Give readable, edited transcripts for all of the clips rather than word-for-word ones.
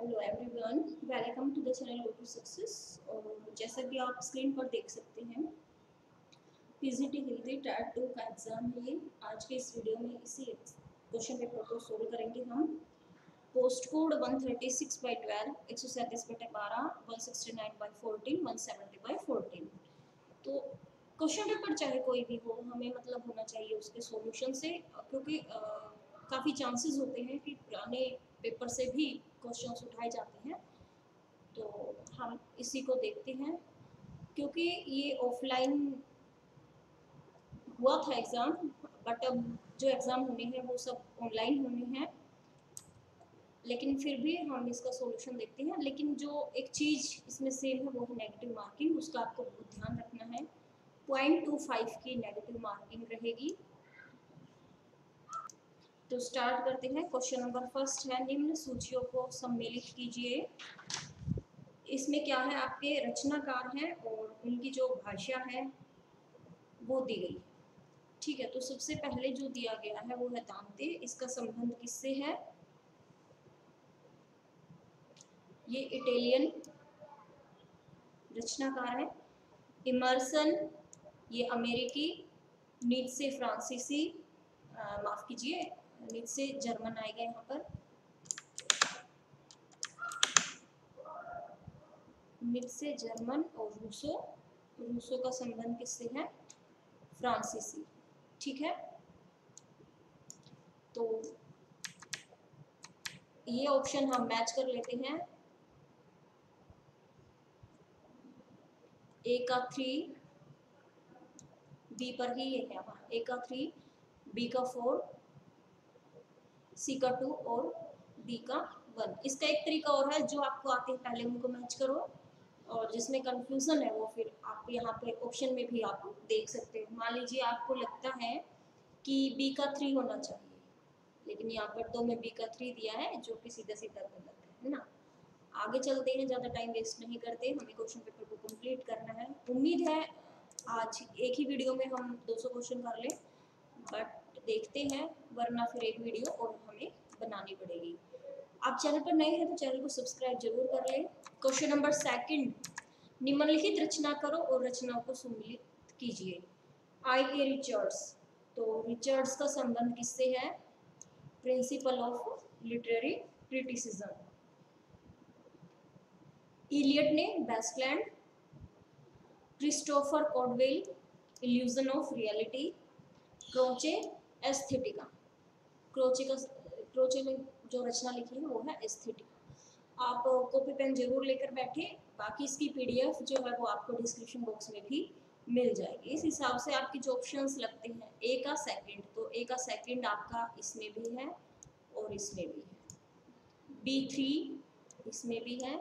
Hello everyone, welcome to the channel road to success. और जैसा कि आप स्क्रीन पर देख सकते हैं, पीजीटी हिंदी टायर 2 का एग्ज़ाम है ये। आज के इस वीडियो में इसी क्वेश्चन पेपर को सोल्व करेंगे हम। Post code 136/12, 137/12, 169/14, 170/14। तो क्वेश्चन पेपर चाहे कोई भी हो, हमें मतलब होना चाहिए उसके सॉल्यूशन से, क्योंकि काफ़ी चांसेस होते हैं कि पुराने पेपर से भी क्वेश्चंस उठाए जाते हैं। तो हम इसी को देखते हैं, क्योंकि ये ऑफलाइन हुआ था एग्ज़ाम, बट अब जो एग्ज़ाम होने हैं वो सब ऑनलाइन होने हैं। लेकिन फिर भी हम इसका सॉल्यूशन देखते हैं। लेकिन जो एक चीज़ इसमें सेम है वो है नेगेटिव मार्किंग। उसका आपको बहुत ध्यान रखना है। 0.25 की नेगेटिव मार्किंग रहेगी। तो स्टार्ट करते हैं। क्वेश्चन नंबर फर्स्ट है, निम्न सूचियों को सम्मिलित कीजिए। इसमें क्या है, आपके रचनाकार हैं और उनकी जो भाषा है वो दी गई। ठीक है, तो सबसे पहले जो दिया गया है वो है दांते। इसका संबंध किससे है? ये इटालियन रचनाकार है। इमर्सन ये अमेरिकी। नीत्शे फ्रांसीसी, माफ कीजिए, नीत्शे जर्मन आएगा यहाँ पर। नीत्शे जर्मन और रूसो का संबंध किससे है? फ्रांसीसी। ठीक है, तो ये ऑप्शन हम मैच कर लेते हैं। ए का 3, बी पर ही ये है। हाँ, ए का 3, बी का 4, सी का 2 और डी का 1। इसका एक तरीका और है, जो आपको आते हैं पहले उनको मैच करो, और जिसमें कंफ्यूजन है वो फिर आप यहाँ पे ऑप्शन में भी आप देख सकते हैं। मान लीजिए आपको लगता है कि बी का 3 होना चाहिए, लेकिन यहाँ पर तो मैं बी का 3 दिया है, जो कि सीधा सीधा गलत है ना। आगे चलते हैं, ज़्यादा टाइम वेस्ट नहीं करते, हमें क्वेश्चन पेपर को कंप्लीट करना है। उम्मीद है आज एक ही वीडियो में हम 200 क्वेश्चन कर लें, बट देखते हैं, वरना फिर एक वीडियो और हमें बनानी पड़ेगी। आप चैनल पर नए हैं तो चैनल को सब्सक्राइब जरूर कर लें। क्वेश्चन नंबर सेकंड, निम्नलिखित रचना करो और रचनाओं को सम्मिलित कीजिए। आई ए रिचर्ड्स, तो रिचर्ड्स का संबंध किससे है? Principle of literary criticism. Eliot ने Wasteland. Christopher Caudwell illusion of reality. Croce Aesthetica. Croce ने जो रचना लिखी है वो है एस्थेटिका। आप कॉपी पेन जरूर लेकर बैठे। बाकी इसकी पीडीएफ जो है वो आपको डिस्क्रिप्शन बॉक्स में भी मिल जाएगी। इस हिसाब से आपके जो ऑप्शंस लगते हैं, ए का सेकंड, तो ए का सेकंड आपका इसमें भी है और इसमें भी है। B3 इसमें भी है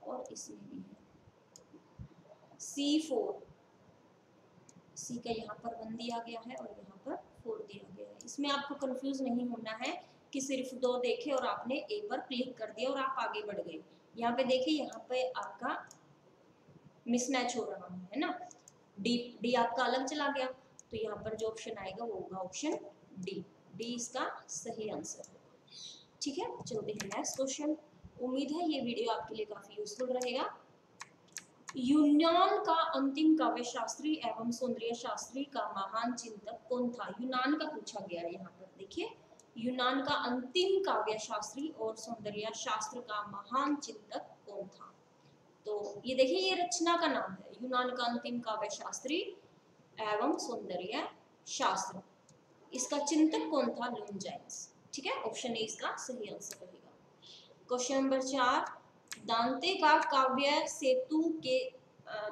और इसमें भी है। C4, सी का यहाँ पर 1 दिया गया है और यहाँ पर 4 दिया गया है। इसमें आपको कंफ्यूज नहीं होना है कि सिर्फ 2 देखे और आपने ए पर क्लिक कर दिया और आप आगे बढ़ गए। यहाँ पे देखिए, यहाँ पे आपका मिसमैच हो रहा है ना। डी आपका अलग चला गया, तो यहाँ पर जो ऑप्शन आएगा वो होगा ऑप्शन डी। डी इसका सही आंसर है। ठीक है, चलते हैं नेक्स्ट क्वेश्चन। उम्मीद है ये वीडियो आपके लिए काफी यूजफुल रहेगा। यूनान का अंतिम काव्य शास्त्री एवं सौंदर्य शास्त्री का महान चिंतक कौन था? यूनान का पूछा गया है यहाँ पर। देखिए, यूनान का अंतिम काव्य शास्त्री और सौंदर्य शास्त्र का महान चिंतक कौन था? तो ये देखिए, ये रचना का नाम है, यूनान का अंतिम काव्य शास्त्री एवं सौंदर्य शास्त्र। इसका चिंतक कौन था? लॉन्जाइन्स। ठीक है, ऑप्शन ए इसका सही आंसर रहेगा। क्वेश्चन नंबर 4, दांते का काव्य सेतु के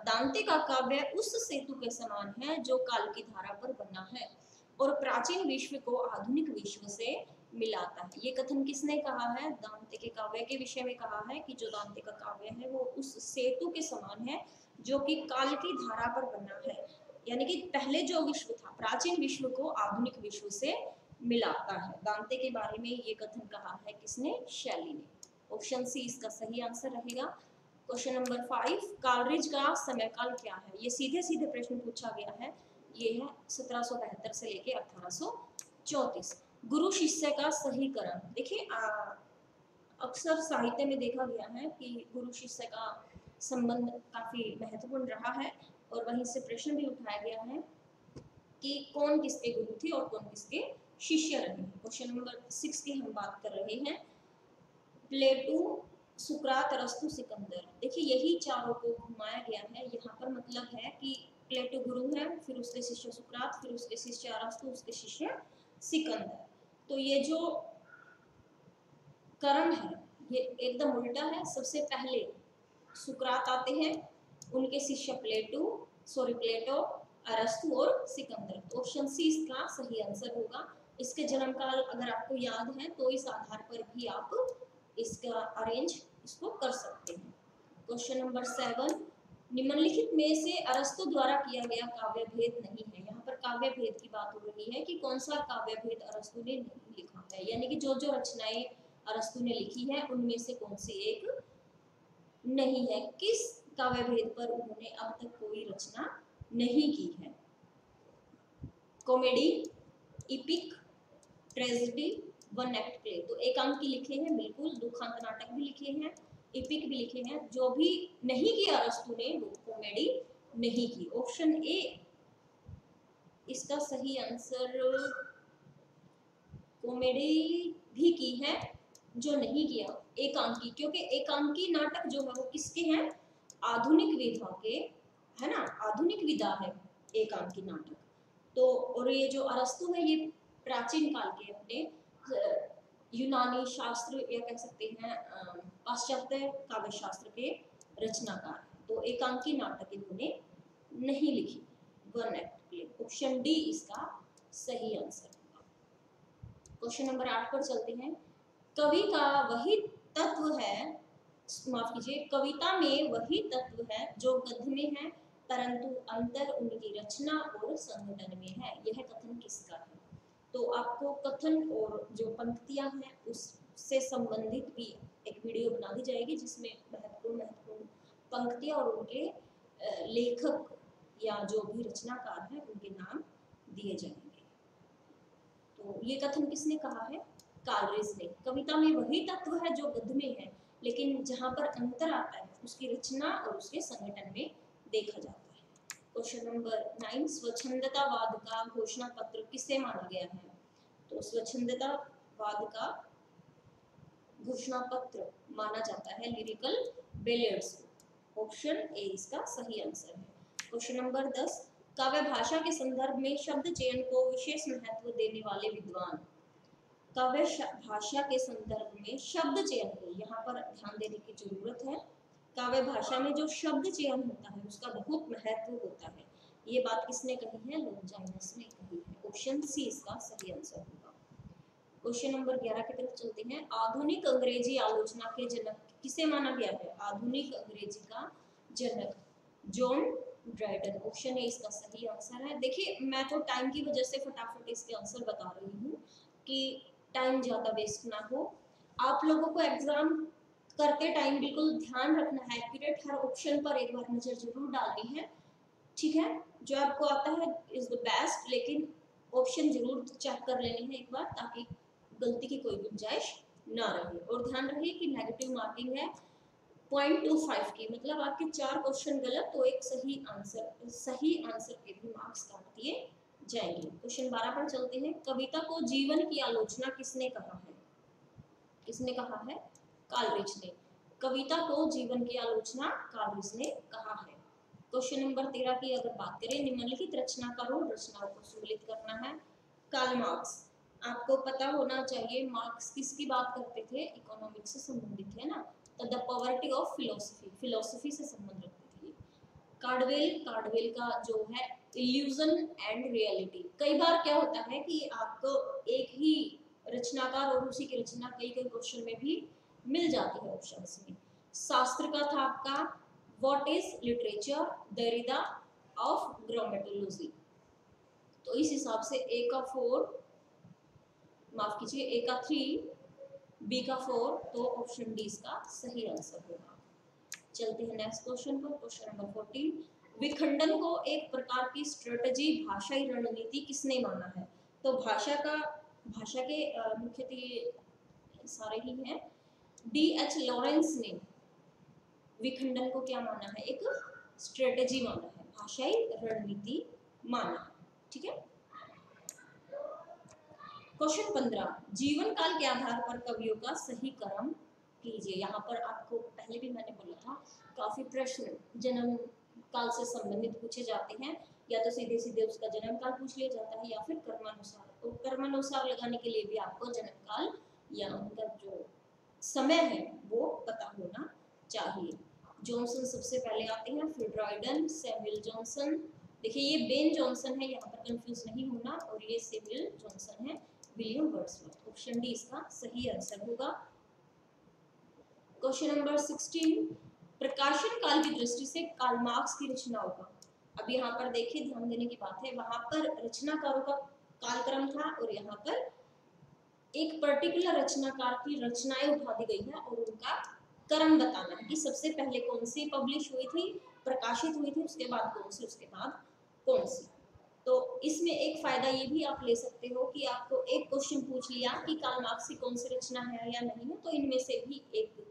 दांते का काव्य उस सेतु के समान है जो काल की धारा पर बना है और प्राचीन विश्व को आधुनिक विश्व से मिलाता है। ये कथन किसने कहा है? दांते के काव्य के विषय में कहा है कि जो दांते का काव्य है वो उस सेतु के समान है जो कि काल की धारा पर बना है। यानी कि पहले जो विश्व था, प्राचीन विश्व को आधुनिक विश्व से मिलाता है। दांते के बारे में ये कथन कहा है किसने? शैली ने। ऑप्शन सी इसका सही आंसर रहेगा। क्वेश्चन नंबर 5, कालरिज का समयकाल क्या है? ये सीधे सीधे प्रश्न पूछा गया है। ये है 1772 से लेके 1834। गुरु शिष्य का सहीकरण। देखिए, अक्सर साहित्य में देखा गया है कि गुरु शिष्य का संबंध काफी महत्वपूर्ण रहा है, और वहीं से प्रश्न भी उठाया गया है कि कौन किसके गुरु थे और कौन किसके शिष्य रहे। क्वेश्चन नंबर 6 की हम बात कर रहे हैं। प्लेटो, सुकरात, अरस्तु, सिकंदर। देखिए यही चारों को घुमाया गया है। यहाँ पर मतलब है कि प्लेटो गुरु है, फिर उसके शिष्य सुकरात, फिर उसके शिष्य अरस्तु, उसके शिष्य सिकंदर। तो ये जो क्रम है ये एकदम उल्टा है। सबसे पहले सुकरात आते हैं, उनके शिष्य प्लेटो, अरस्तु और सिकंदर। तो ऑप्शन सी इसका सही आंसर होगा। इसके जन्म काल अगर आपको याद है तो इस आधार पर भी आप इसका अरेंज इसको कर सकते हैं। क्वेश्चन नंबर 7, निम्नलिखित में से अरस्तु द्वारा किया गया काव्य भेद नहीं है। यहाँ पर काव्य भेद की बात हो रही है कि कौन सा काव्य भेद अरस्तु ने नहीं लिखा है, यानी कि जो जो रचनाएं अरस्तु ने लिखी है उनमें से कौन सी एक नहीं है, किस काव्य भेद पर उन्होंने अब तक कोई रचना नहीं की है। Comedy, EPIC, tragedy, one act play. तो एकांक की लिखे हैं बिल्कुल, दुखांत नाटक भी लिखे हैं, इपिक भी लिखे हैं। जो भी नहीं किया अरस्तु ने वो कॉमेडी नहीं की। ऑप्शन ए इसका सही आंसर, कॉमेडी भी की है, जो नहीं किया एकांकी, क्योंकि एकांकी नाटक जो है वो किसके हैं, आधुनिक विधा के, है ना, आधुनिक विधा है एकांकी नाटक। तो और ये जो अरस्तु है ये प्राचीन काल के अपने यूनानी शास्त्र या कह सकते हैं पाश्चात्य काव्य शास्त्र के रचनाकार। तो एकांकी नाटक इन्होंने नहीं लिखी, one act play. Option D इसका सही आंसर होगा। क्वेश्चन नंबर 8 पर चलते हैं। कवि का वही तत्व है, माफ कीजिए, कविता में वही तत्व है जो गद्य में है, परंतु अंतर उनकी रचना और संगठन में है। यह कथन किसका है? तो आपको कथन और जो पंक्तियां हैं उससे संबंधित भी एक वीडियो बना दी जाएगी जिसमें महत्वपूर्ण पंक्तियां और उनके लेखक या जो भी रचनाकार हैं उनके नाम दिए जाएंगे। तो ये कथन किसने कहा है? कालरेज ने। कविता में वही तत्व है जो गद्य में है, लेकिन जहां पर अंतर आता है उसकी रचना और उसके संगठन में देखा जाता है। क्वेश्चन नंबर 9, स्वच्छंदतावाद का घोषणा पत्र किसे माना गया है? तो स्वच्छंदतावाद का घोषणा पत्र माना जाता है लिरिकल बेलेट्स को। ऑप्शन ए इसका सही आंसर है। क्वेश्चन नंबर 10, काव्य भाषा के संदर्भ में शब्द चयन को विशेष महत्व देने वाले विद्वान। काव्य भाषा के संदर्भ में शब्द चयन को यहाँ पर ध्यान देने की जरूरत है। काव्य भाषा में जो शब्द चयन होता है उसका बहुत महत्व होता है। ये बात किसने कही है? लॉन्जाइनस ने कही है। ऑप्शन सी इसका सही आंसर होगा। क्वेश्चन नंबर 11 की तरफ चलते हैं। आधुनिक अंग्रेजी आलोचना के जनक किसे माना गया है? आधुनिक अंग्रेजी का जनक जॉन ड्राइडन। ऑप्शन ए इसका सही आंसर है। देखिए मैं तो टाइम की वजह से फटाफट इसके आंसर बता रही हूँ कि टाइम ज़्यादा वेस्ट ना हो। आप लोगों को एग्जाम करते टाइम बिल्कुल ध्यान रखना है, एक्यूरेट हर ऑप्शन पर एक बार नजर जरूर डालनी है, ठीक है? जो आपको आता है इज द बेस्ट, लेकिन ऑप्शन जरूर चेक कर लेने हैं एक बार ताकि गलती की कोई गुंजाइश ना रहे। और ध्यान रहे कि नेगेटिव मार्किंग है 0.25 की, मतलब आपके 4 क्वेश्चन गलत तो एक सही आंसर के भी मार्क्स काट दिए जाएंगे। क्वेश्चन 12 पर चलते हैं। कविता को जीवन की आलोचना किसने कहा है? किसने कहा है? कालरेज ने। कविता को जीवन की आलोचना कालरेज ने कहा है। क्वेश्चन नंबर 13 की अगर बात करें, निम्नलिखित रचनाकारों रचनाओं को सम्मिलित करना है। कार्ल मार्क्स, आपको पता होना चाहिए मार्क्स किसकी बात करते थे? इकोनॉमिक्स से संबंधित है ना, तो द पॉवर्टी ऑफ फिलोसफी से संबंध रखते थे। कार्डवेल का जो है इल्यूजन एंड रियलिटी। कई बार क्या होता है कि आपको एक ही रचनाकार और उसी की रचना कई क्वेश्चन में भी मिल जाती है ऑप्शंस में। शास्त्र का था आपका what is literature, Derrida of grammatology. तो इस हिसाब से ए का 4, माफ कीजिए ए का 3, बी का 4, तो ऑप्शन डी इसका सही आंसर होगा। चलते हैं नेक्स्ट क्वेश्चन पर। क्वेश्चन नंबर 14, विखंडन को एक प्रकार की स्ट्रेटजी, भाषाई रणनीति किसने माना है? तो भाषा के मुख्यतः सारे ही हैं। D.H. लॉरेंस ने विखंडन को क्या माना है? एक स्ट्रेटेजी माना है, भाषाई रणनीति माना है। ठीक है। क्वेश्चन 15, जीवन काल के आधार पर कवियों का सही क्रम कीजिए। यहाँ पर आपको पहले भी मैंने बोला था, काफी प्रश्न जन्म काल से संबंधित पूछे जाते हैं, या तो सीधे सीधे उसका जन्म काल पूछ लिया जाता है या फिर कर्मानुसार। तो कर्मानुसार लगाने के लिए भी आपको जन्म काल या उनका जो समय है वो पता होना चाहिए। जॉनसन सबसे पहले आते हैं, फिर ड्राइडन, सैमुअल जॉनसन। देखिए ये बेन जॉनसन है, यहाँ पर कंफ्यूज नहीं होना, और ये सैमुअल जॉनसन है, विलियम वर्ड्सवर्थ। ऑप्शन डी इसका सही आंसर होगा। क्वेश्चन नंबर 16, प्रकाशन काल की दृष्टि से कार्ल मार्क्स की रचनाओं का, अब यहाँ पर देखिए ध्यान देने की बात है, वहां पर रचनाकारों का कालक्रम था और यहाँ पर एक पर्टिकुलर रचनाकार की रचनाएं उठा दी गई है और उनका क्रम बताना है कि सबसे पहले कौन सी पब्लिश हुई थी, प्रकाशित हुई थी, उसके बाद कौन सी, उसके बाद कौन सी। तो इसमें एक फायदा ये भी आप ले सकते हो कि आपको एक क्वेश्चन पूछ लिया कि कार्ल मार्क्स की कौन सी रचना है या नहीं है, तो इनमें से भी एक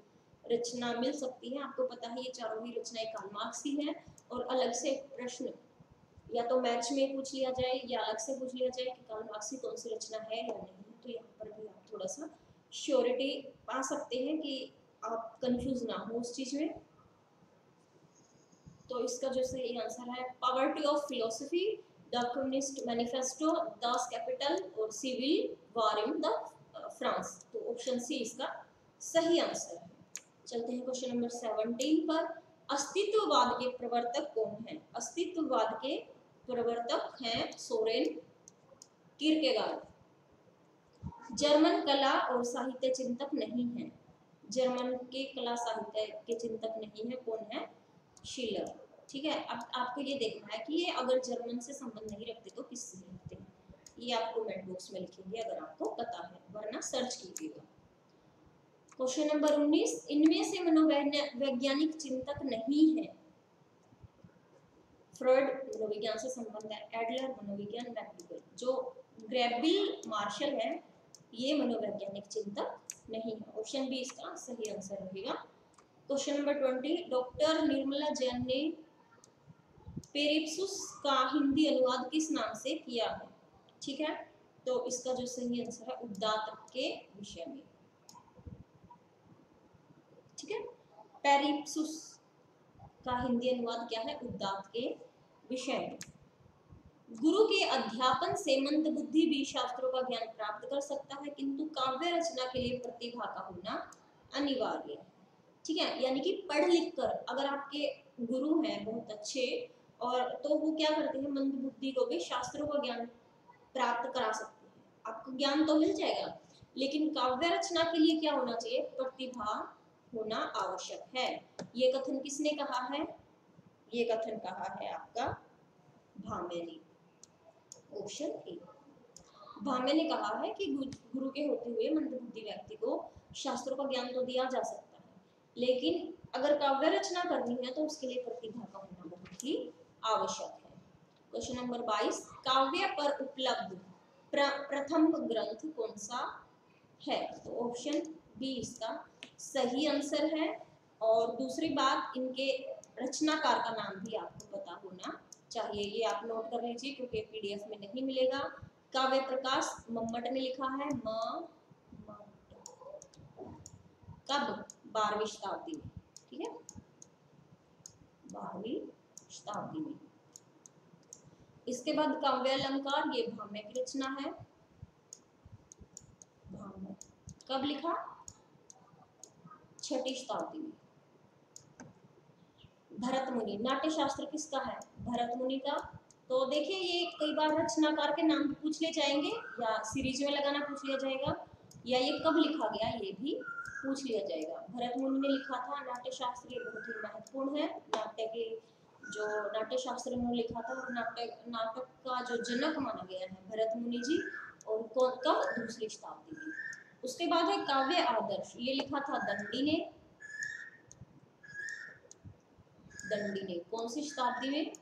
रचना मिल सकती है। आपको पता है ये चारों ही रचनाएं कार्ल मार्क्स की हैं, और अलग से प्रश्न या तो मैच में पूछ लिया जाए या अलग से पूछ लिया जाए कि कार्ल मार्क्स की कौन सी रचना है या नहीं, तो यहाँ पर भी आप थोड़ा सा श्योरिटी पा सकते हैं कि आप कंफ्यूज ना हो उस चीज में। तो इसका जो सही आंसर है, poverty of philosophy, the communist manifesto, Das Kapital और civil war in the France. तो ऑप्शन सी इसका सही आंसर है। चलते हैं क्वेश्चन नंबर 17 पर। अस्तित्ववाद के प्रवर्तक कौन है? अस्तित्ववाद के प्रवर्तक हैं सोरेन किरकेगार्ड। जर्मन कला और साहित्य चिंतक नहीं है, जर्मन के कला साहित्य के चिंतक नहीं है, कौन है? शिलर। ठीक है। अब आपको ये देखना है कि ये अगर जर्मन से संबंध नहीं रखते तो किससे रखते हैं, ये आप कमेंट बॉक्स में लिखेंगे अगर आपको पता है, वरना सर्च कीजिएगा। क्वेश्चन नंबर 19, इनमें से मनोवैज्ञानिक चिंतक नहीं है। फ्रॉइड मनोविज्ञान से संबंध है, एडलर मनोविज्ञान, मैक्डूगल। जो ग्रेबिल मार्शल है ये मनोवैज्ञानिक चिंतक नहीं है। ऑप्शन बी इसका सही आंसर रहेगा। Question number 20, doctor Nirmala Jain ने पेरिप्सुस का हिंदी अनुवाद किस नाम से किया है? ठीक है। तो इसका जो सही आंसर है, उद्दात के विषय में। ठीक है। पेरिप्सुस का हिंदी अनुवाद क्या है? उद्दात के विषय में। गुरु के अध्यापन से मंदबुद्धि भी शास्त्रों का ज्ञान प्राप्त कर सकता है, किंतु काव्य रचना के लिए प्रतिभा का होना अनिवार्य है। ठीक है। यानी कि पढ़ लिख कर अगर आपके गुरु हैं बहुत अच्छे, और तो वो क्या करते हैं, मंदबुद्धि को भी शास्त्रों का ज्ञान प्राप्त करा सकते हैं। आपको ज्ञान तो मिल जाएगा, लेकिन काव्य रचना के लिए क्या होना चाहिए? प्रतिभा होना आवश्यक है। ये कथन किसने कहा है? ये कथन कहा है आपका भामे ने। Option A. भामे ने कहा है कि गुरु के होते हुए मंदबुद्धि व्यक्ति को शास्त्रों का ज्ञान तो दिया जा सकता है, लेकिन अगर काव्य रचना करनी है तो उसके लिए प्रतिभा का होना बहुत ही आवश्यक है। क्वेश्चन नंबर 22, काव्य पर उपलब्ध प्रथम ग्रंथ कौन सा है? तो ऑप्शन बी इसका सही आंसर है। और दूसरी बात, इनके रचनाकार का नाम भी आपको पता होना चाहिए, ये आप नोट कर लीजिए क्योंकि पीडीएफ में नहीं मिलेगा। काव्य प्रकाश मम्मट ने लिखा है, कब? 12वीं शताब्दी में। ठीक है, 12वीं शताब्दी में। इसके बाद काव्य अलंकार, ये भाम्य की रचना है। भाम्य कब लिखा? 6वीं शताब्दी में। भरत मुनि, नाट्य शास्त्र किसका है? भरत मुनि का। तो देखिए ये कई बार रचनाकार के नाम पूछ ले जाएंगे या सीरीज में लगाना पूछ लिया जाएगा, या ये कब लिखा गया ये भी पूछ लिया जाएगा। भरत मुनि ने लिखा था नाट्य शास्त्र, ये बहुत ही महत्वपूर्ण है। नाट्य के जो नाट्य शास्त्र उन्होंने लिखा था, और नाटक का जो जनक माना गया है भरत मुनि जी, और कब? 2री शताब्दी में। उसके बाद है काव्य आदर्श, ये लिखा था दंडी ने। दंडी ने कौन सी शताब्दी में?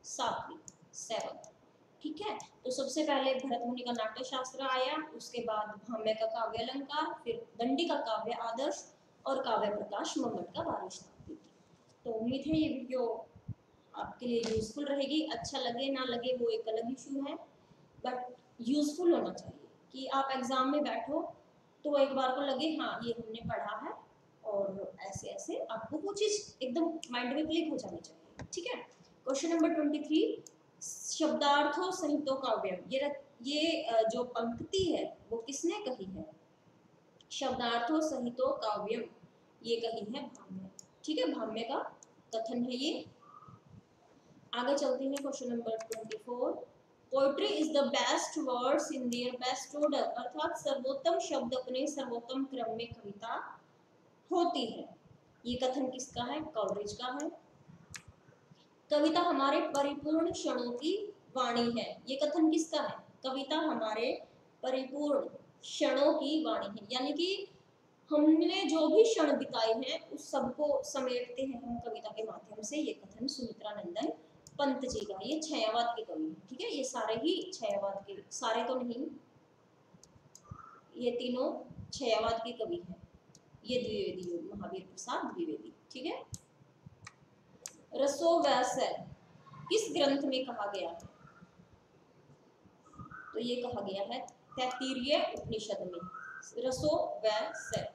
7वीं। ठीक है। तो सबसे पहले भरत मुनि का नाट्य शास्त्र आया, उसके बाद भाम्य का काव्य अलंकार, फिर दंडी का काव्य आदर्श और काव्य प्रकाश मम्मट का 12वीं शताब्दी की। तो उम्मीद है ये वीडियो आपके लिए यूजफुल रहेगी। अच्छा लगे ना लगे वो एक अलग इशू है, बट यूजफुल होना चाहिए कि आप एग्जाम में बैठो तो एक बार को लगे हाँ ये हमने पढ़ा है, और ऐसे ऐसे आपको वो चीज एकदम माइंड में क्लिक हो जानी चाहिए। ठीक है। क्वेश्चन नंबर 23, शब्दार्थों सहितो काव्यम, ये जो पंक्ति है वो किसने कही है? शब्दार्थों सहितो काव्यम, ये कही है भाम्य। ठीक है, भाम्य का कथन है ये। आगे चलते हैं question number 24, poetry is the best words in their best order, अर्थात सर्वोत्तम शब्द अपने सर्वोत्तम क्रम में कविता होती है। ये कथन किसका है? कॉलरिज का है। कविता हमारे परिपूर्ण क्षणों की वाणी है, ये कथन किसका है? कविता हमारे परिपूर्ण क्षणों की वाणी है, यानी कि हमने जो भी क्षण बिताए हैं उस सबको समेटते हैं हम कविता के माध्यम से। ये कथन सुमित्रा नंदन पंत जी का, ये छायावाद के कवि। ठीक है, ये सारे ही छायावाद के, सारे तो नहीं, ये तीनों छायावाद के कवि हैं। ये द्विवेदी, महावीर प्रसाद द्विवेदी। ठीक है। रसोवैसल किस ग्रंथ में कहा गया है? तो ये कहा गया है तैत्तिरीय उपनिषद में। रसोवैसल,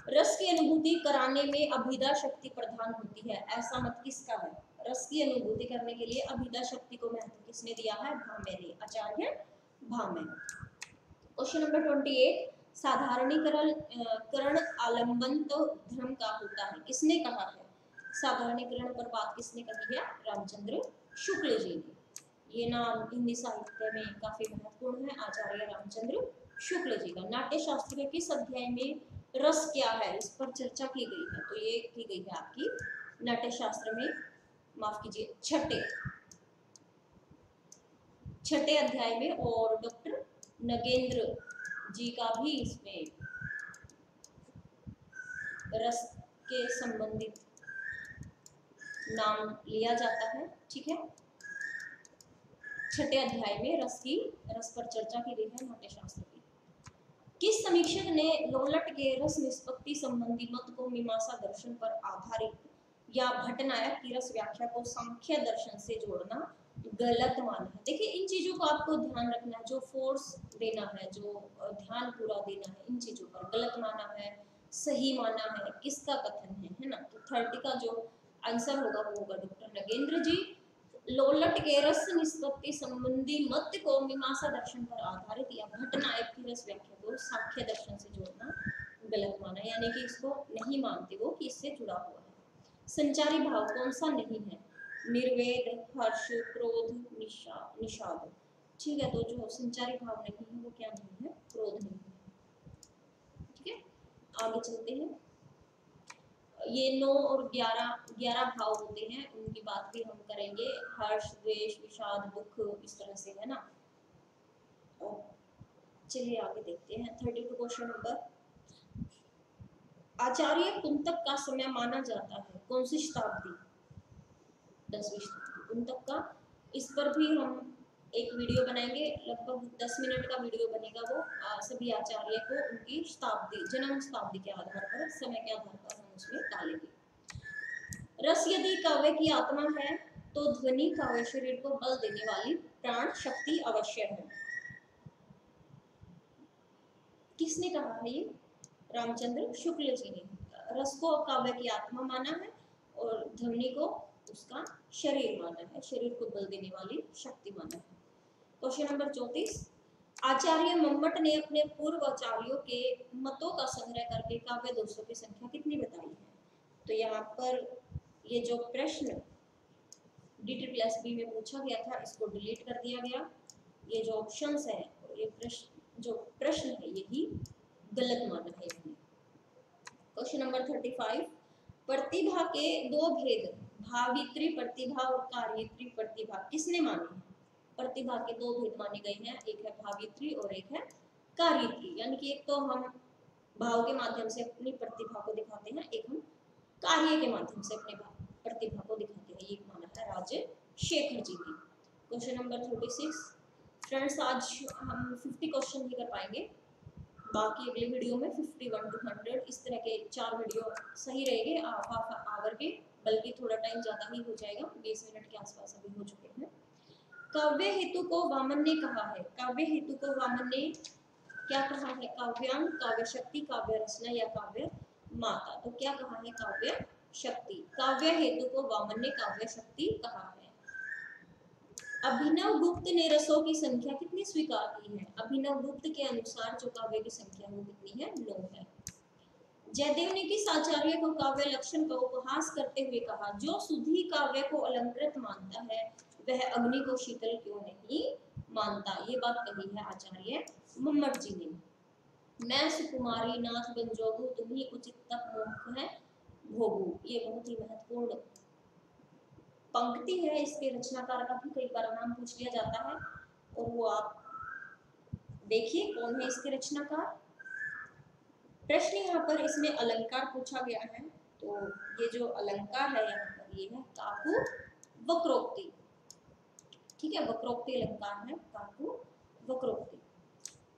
रस की अनुभूति कराने में अभिधा शक्ति प्रधान होती है, ऐसा मत किसका है? रस की अनुभूति करने के लिए अभिधा शक्ति को महत्व किसने दिया है? भामह ने, आचार्य भामह। क्वेश्चन नंबर 28, साधारणीकरण करण आलम्बन तो धर्म का होता है, किसने कहा है? साधारणीकरण पर बात किसने कही है? रामचंद्र शुक्ल जी ने। ये नाम हिंदी साहित्य में काफी महत्वपूर्ण है, आचार्य रामचंद्र शुक्ल जी का। नाट्य शास्त्र के किस अध्याय में रस क्या है इस पर चर्चा की गई है? तो ये की गई है आपकी नाट्य शास्त्र में, माफ कीजिए, छठे अध्याय में। और डॉक्टर नगेंद्र जी का भी इसमें रस के संबंधित नाम लिया जाता है। ठीक है, छठे अध्याय में रस पर चर्चा की गई है नाट्य शास्त्र की। किस समीक्षक ने लोलट के रस निष्पत्ति संबंधी मत को मीमांसा दर्शन पर आधारित या भट्टनायक की रस व्याख्या को सांख्य दर्शन से जोड़ना गलत माना है? देखिए, इन चीजों को आपको ध्यान रखना है, जो फोर्स देना है, जो ध्यान पूरा देना है, इन चीजों पर गलत माना है, सही माना है, किसका कथन है ना? तो 30 का जो आंसर होगा वो होगा डॉक्टर नगेंद्र जी। लोलट के रस निष्पत्ति संबंधी मत को मीमांसा दर्शन पर आधारित या भट्टनायक की रस व्याख्या को सांख्य दर्शन से जोड़ना गलत माना, यानी कि इसको नहीं मानते वो कि इससे जुड़ा हुआ है। संचारी भाव कौन सा नहीं है? निर्वेद, हर्ष, क्रोध, निषाद। ठीक है, तो जो संचारी भाव नहीं है वो क्या नहीं है? क्रोध नहीं है। ठीक है, आगे चलते हैं। ये 9 और 11 भाव होते हैं, उनकी बात भी हम करेंगे। हर्ष, द्वेष, विषाद, दुख, इस तरह से, है ना। चलिए आगे देखते हैं 32 क्वेश्चन नंबर। आचार्य कुंतक का समय माना जाता है कौन सी शताब्दी? 10वीं शताब्दी कुंतक का। इस पर भी हम एक वीडियो बनाएंगे, लगभग 10 मिनट का वीडियो बनेगा वो। सभी आचार्य को उनकी शताब्दी, जन्म शताब्दी के आधार पर, समय के आधार पर हम उसमें डालेंगे। रस यदि काव्य की आत्मा है तो ध्वनि काव्य शरीर को बल देने वाली प्राण शक्ति अवश्य है। किसने कहा है ये? रामचंद्र शुक्ल जी ने। रस को काव्य की आत्मा माना है और ध्वनि को उसका शरीर माना है, शरीर को बल देने वाली शक्ति माना है। क्वेश्चन नंबर 34, आचार्य मम्मट ने अपने पूर्व आचार्यों के मतों का संग्रह करके काव्य दोषों की संख्या कितनी बताई है? तो यहाँ पर ये जो प्रश्न DSSB में पूछा गया था, इसको डिलीट कर दिया गया। ये जो ऑप्शंस है, ये प्रश्न है, यही गलत माना है इन्होंने। क्वेश्चन नंबर 35, प्रतिभा के 2 भेद, भावित्री प्रतिभा और कार्यत्री प्रतिभा, किसने माने हैं? प्रतिभा के 2 भेद माने गए हैं, एक है भावित्री और एक है कार्यत्री। यानी कि एक तो हम भाव के माध्यम से अपनी प्रतिभा को दिखाते हैं, एक हम कार्य के माध्यम से अपने प्रतिभा को दिखाते हैं। ये माना है राजशेखर जी ने। Question number 36। फ्रेंड्स आज हम 50 क्वेश्चन ही कर पाएंगे, बाकी अगले वीडियो में 51 to 100 इस तरह के 4 वीडियो सही रहेंगे, हाफ आवर के, बल्कि थोड़ा टाइम ज़्यादा ही हो जाएगा, 20 मिनट के आसपास अभी हो चुके हैं। काव्य हेतु को वामन ने कहा है, काव्य हेतु को वामन ने क्या कहा है? काव्यांग, काव्य शक्ति, काव्य रचना या काव्य माता। तो क्या कहा है? काव्य शक्ति। काव्य हेतु को वामन ने काव्य शक्ति कहा है। अभिनव गुप्त ने रसों की संख्या कितनी स्वीकार की है? अभिनव गुप्त के अनुसार जो काव्य की संख्या वो कितनी है? 9 है। जयदेव ने किस आचार्य को काव्य लक्षण का उपहास करते हुए कहा, जो सुधी काव्य को अलंकृत मानता है वह अग्नि को शीतल क्यों नहीं मानता? ये बात कही है आचार्य मम्मट जी ने। मैं सुकुमारी नाथ बंजोगु, तुम्ही उचित तप मोक्ष है भोगु। ये बहुत ही महत्वपूर्ण पंक्ति है, इसके रचनाकार का भी कई बार नाम पूछ लिया जाता है, और वो आप देखिए कौन है इसके रचनाकार। प्रश्न यहाँ पर इसमें अलंकार पूछा गया है, तो ये जो अलंकार है यहाँ पर ये है काकु वक्रोक्ति। ठीक है, वक्रोक्ति अलंकार है, काकु वक्रोक्ति।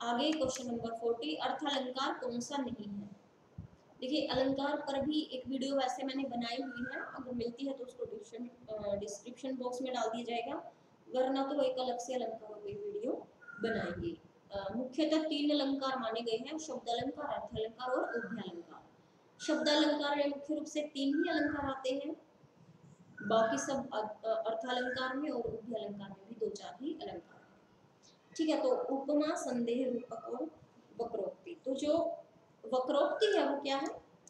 आगे क्वेश्चन नंबर 40, अर्थालंकार कौन सा नहीं है? देखिए अलंकार पर भी एक वीडियो वैसे मैंने बनाई हुई है, अगर मिलती है तो उसको डिस्क्रिप्शन बॉक्स में डाल दिया जाएगा, वरना तो एक अलग से अलंकारों की वीडियो बनाएंगे। मुख्यतः 3 अलंकार माने गए हैं, शब्द अलंकार, अर्थ अलंकार और उभयालंकार। शब्द अलंकार में मुख्य रूप से 3 ही अलंकार आते हैं, बाकी सब अर्थालंकार में और उभयालंकार में भी 2-4 ही अलंकार हैं। ठीक है, तो उपमा, संदेह, रूपक और वक्रोक्ति। तो जो वक्रोक्ति है वो क्या है?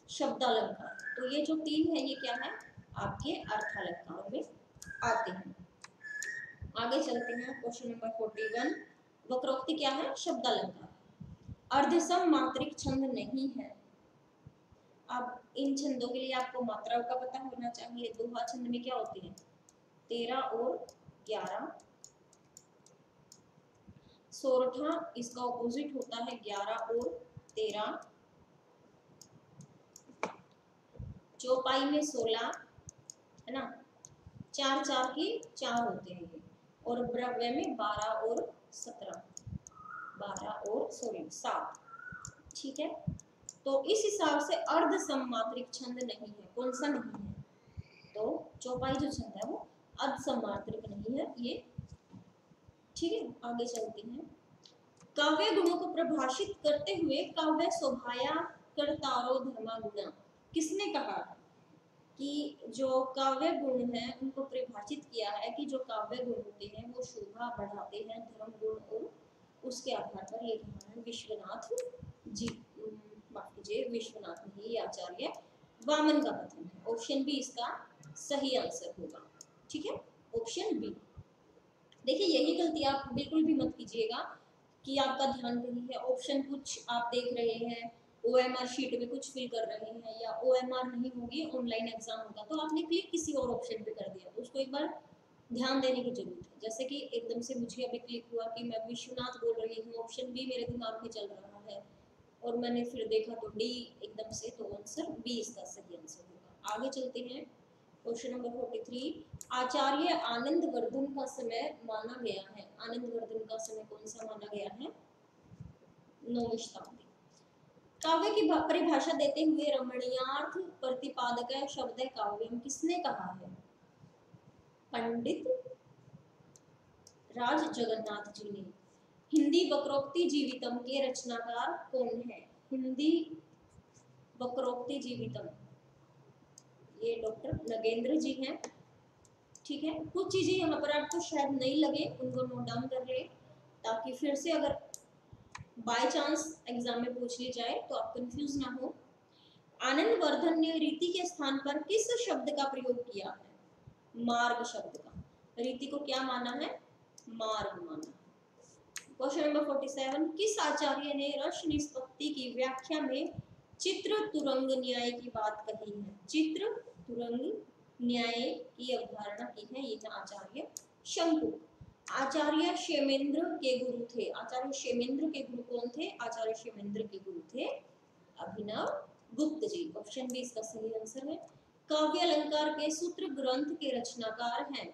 शब्दालंकार। तो ये जो 3 है ये क्या है? आपके अर्थालंकारों में आते हैं। आगे चलते हैं, क्वेश्चन नंबर 41। वक्रोक्ति क्या है? शब्दालंकार। अर्धसम मात्रिक छंद नहीं है। अब इन छंदों के लिए आपको मात्राओं का पता होना चाहिए। दोहा छंद में क्या होते हैं? 13 और 11। सोरठा इसका ऑपोजिट होता है 11 और 13। चौपाई में 16 है ना, 4-4 की 4 होते हैं, और ब्रव्य में 12 और 17, 7। ठीक है, तो इस हिसाब से अर्ध सममात्रिक छंद नहीं है। कौन सा नहीं है? तो चौपाई जो छंद है वो अर्ध सममात्रिक नहीं है ये। ठीक है, आगे चलते हैं। काव्य गुणों को परिभाषित करते हुए काव्य शोभाया कर्तारो धर्मा गुणा, किसने कहा कि जो काव्य गुण है उनको परिभाषित किया है कि जो काव्य गुण होते हैं वो शोभा बढ़ाते हैं, धर्म गुण, और उसके आधार पर ये कहा है विश्वनाथ जी, माफ कीजिए विश्वनाथ नहीं, आचार्य वामन का कथन है। ऑप्शन बी इसका सही आंसर होगा। ठीक है, ऑप्शन बी। देखिए यही गलती आप बिल्कुल भी मत कीजिएगा कि आपका ध्यान कहीं है, ऑप्शन कुछ आप देख रहे हैं, OMR शीट में कुछ फिल कर रहे हैं, या OMR नहीं होगी, ऑनलाइन एग्जाम होगा, तो आपने क्लिक किसी और ऑप्शन पे कर दिया, तो उसको एक बार ध्यान देने की जरूरत है। जैसे कि एकदम से मुझे अभी क्लिक हुआ कि मैं विश्वनाथ बोल रही हूँ, ऑप्शन बी मेरे दिमाग में चल रहा है, और मैंने फिर देखा तो डी एकदम से, तो आंसर बी इसका सही आंसर होगा। आगे चलते हैं, क्वेश्चन नंबर 43। आचार्य आनंद वर्धन का समय माना गया है। आनंद वर्धन का समय कौन सा माना गया है? 9वीं शताब्दी। काव्य की परिभाषा देते हुए रमणीयार्थ प्रतिपादक शब्द काव्यम किसने कहा है? पंडित राज जगन्नाथ जी ने। हिंदी वक्रोक्ति जीवितम के रचनाकार कौन है? हिंदी वक्रोक्ति जीवितम ये डॉक्टर नगेंद्र जी हैं। ठीक है, कुछ चीजें यहाँ पर आपको शायद नहीं लगे, उनको नोट डाउन कर ले, ताकि फिर से अगर बाय चांस एग्जाम में पूछ ली जाए तो आप कंफ्यूज ना हो। आनंद वर्धन ने रीति के स्थान पर किस शब्द का प्रयोग किया है? मार्ग शब्द का। रीति को क्या माना है? मार्ग माना। Question number 47। किस आचार्य ने रस निष्पत्ति की व्याख्या में चित्र तुरंग न्याय की बात कही है? चित्र तुरंग न्याय की अवधारणा की है, ये है आचार्य शंकु। आचार्य क्षेमेंद्र के गुरु थे। आचार्य क्षेमेंद्र के गुरु कौन थे? आचार्य क्षेमेंद्र के गुरु थे अभिनव गुप्त जी। ऑप्शन बी इसका सही आंसर है। काव्य अलंकार के सूत्र ग्रंथ के रचनाकार हैं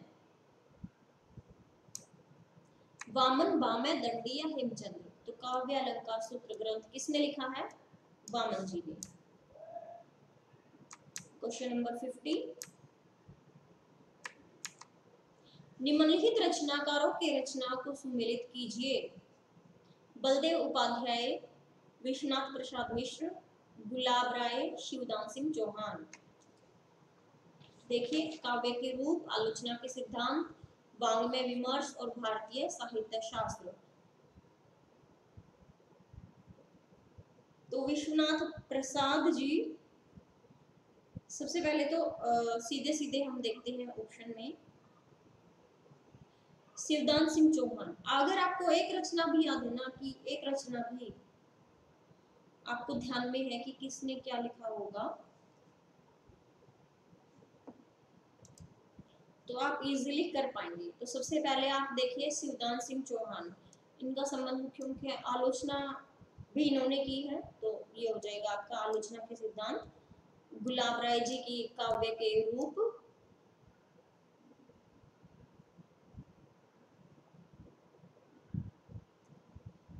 वामन बामय दंडी या हेमचंद्र, तो काव्य अलंकार सूत्र ग्रंथ किसने लिखा है? वामन जी ने। क्वेश्चन नंबर 50, निम्नलिखित रचनाकारों के रचनाओं को सुमेलित कीजिए। बलदेव उपाध्याय, विश्वनाथ प्रसाद मिश्र, गुलाब राय, शिवदान सिंह चौहान। देखिए, काव्य के रूप, आलोचना के सिद्धांत, वांग्मय विमर्श और भारतीय साहित्य शास्त्र। तो विश्वनाथ प्रसाद जी, सबसे पहले तो सीधे सीधे हम देखते हैं ऑप्शन में शिवदान सिंह चौहान। अगर आपको एक रचना भी याद है ना, कि एक रचना भी आपको ध्यान में है कि किसने क्या लिखा होगा, तो आप इजीली कर पाएंगे। तो सबसे पहले आप देखिए शिवदान सिंह चौहान, इनका संबंध मुख्य मुख्य आलोचना भी इन्होंने की है, तो ये हो जाएगा आपका आलोचना के सिद्धांत। गुलाब राय जी की काव्य के रूप,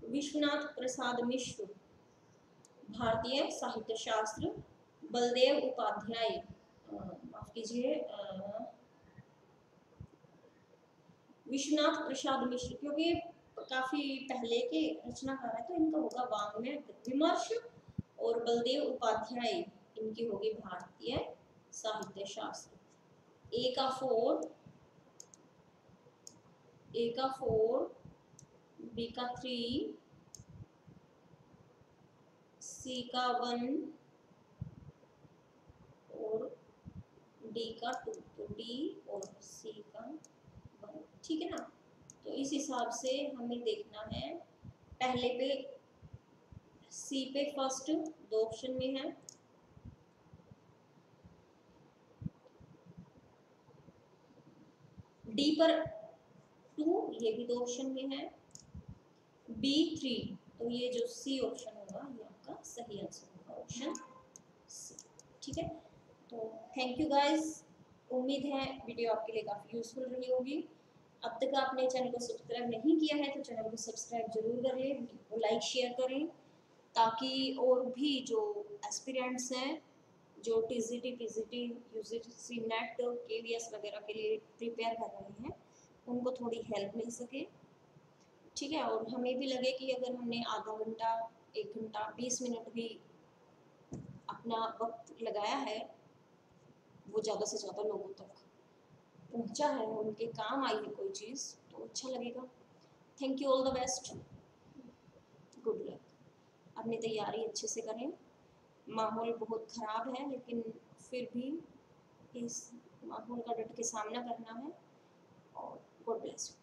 विश्वनाथ प्रसाद मिश्र भारतीय साहित्य शास्त्र, बलदेव उपाध्याय, माफ कीजिए, विश्वनाथ प्रसाद मिश्र, क्योंकि काफी पहले के रचनाकार है तो इनका होगा वांग्मय विमर्श, और बलदेव उपाध्याय इनकी होगी भारतीय साहित्य शास्त्र। ए का 4, बी का 3, सी का 1 और डी का 2, तो डी और सी का 1, ठीक है ना। तो इस हिसाब से हमें देखना है, पहले पे सी पे फर्स्ट 2 ऑप्शन में है, डी पर 2, ये भी 2 ऑप्शन में है, बी 3, तो ये जो सी ऑप्शन होगा ये आपका सही आंसर होगा, ऑप्शन सी, ठीक है। तो थैंक यू गाइस, उम्मीद है वीडियो आपके लिए काफ़ी यूजफुल रही होगी। अब तक आपने चैनल को सब्सक्राइब नहीं किया है तो चैनल को सब्सक्राइब जरूर करें, वीडियो को लाइक शेयर करें, ताकि और भी जो एस्पिरेंट्स हैं, जो TGT, PGT, UGC net, KVS वगैरह के लिए प्रिपेयर कर रहे हैं, उनको थोड़ी हेल्प मिल सके, ठीक है। और हमें भी लगे कि अगर हमने आधा घंटा, 1 घंटा 20 मिनट भी अपना वक्त लगाया है, वो ज़्यादा से ज़्यादा लोगों तक पहुंचा है, उनके काम आई है कोई चीज़, तो अच्छा लगेगा। Thank you, all the best, good luck. अपनी तैयारी अच्छे से करें, माहौल बहुत ख़राब है लेकिन फिर भी इस माहौल का डट के सामना करना है, और गॉड ब्लेस यू।